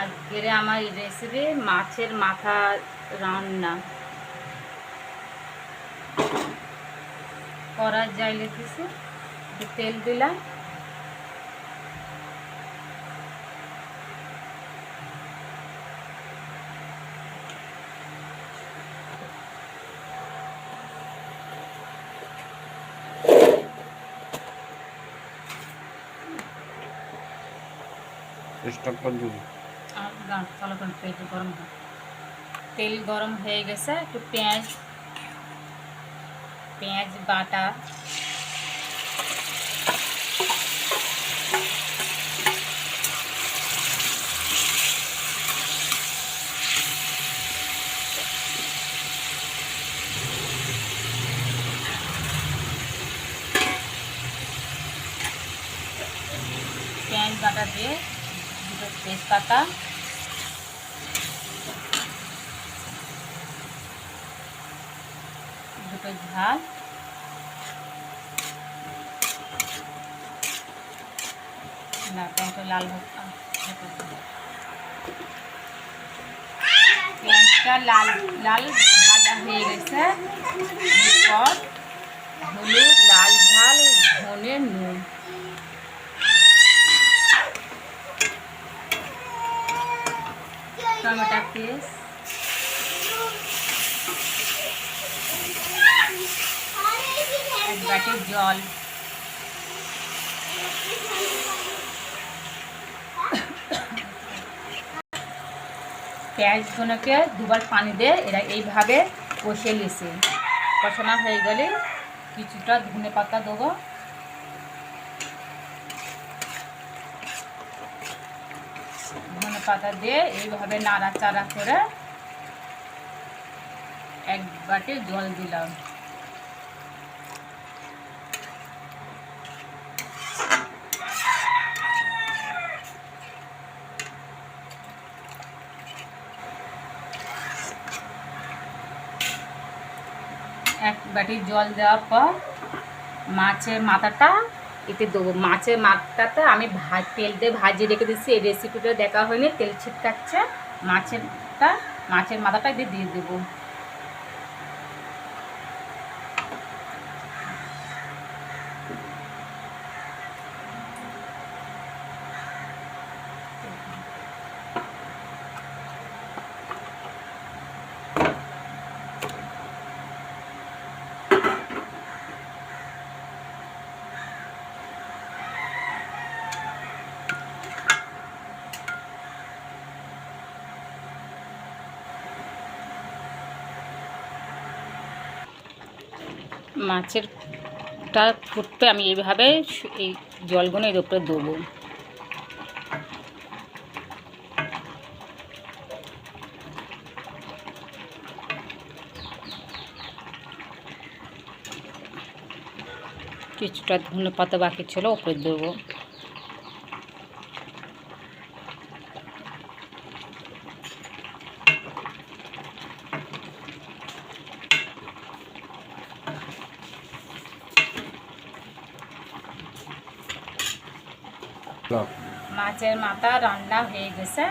আজকের আমার রেসিপি মাছের মাথা রান্না। কড়াই জাইলে দিছি, তেল দিলাম, তেল গরম হয়ে গেছে, একটু পেঁয়াজ বাটা, দিয়ে দুটো তেজপাতা, দুটো ঝাল, লাল পেঁয়াজটা লাল লাল ভাজা হয়ে গেছে। এরপর হলুদ, লাল ঝাল, ধনে, নুন, টমেটো পেস্ট, এক বাটি জল, পেঁয়াজগুলোকে দুবার পানি দিয়ে এরা এইভাবে কষে নিয়েছি। কষানো হয়ে গেলে কিছুটা ধনে পাতা দেবো, ধনে পাতা দিয়ে এইভাবে নাড়াচাড়া করে এক বাটি জল দিলাম। এক বাটি জল দেওয়ার পর মাছের মাথাটা এতে দেবো। মাছের মাথাটা আমি তেল দিয়ে ভাজিয়ে রেখে দিচ্ছি। এই রেসিপিটা দেখা হয়নি, তেল ছিটকাচ্ছে। মাছের মাথাটা দিয়ে দেবো। মাছেরটা ফুটতে আমি এইভাবে এই জলগুলো এর উপরে দেবো। কিছুটা ধনে পাতা বাকি ছিল, উপরে দেবো। মাছের মাথা রান্না হয়ে গেছে।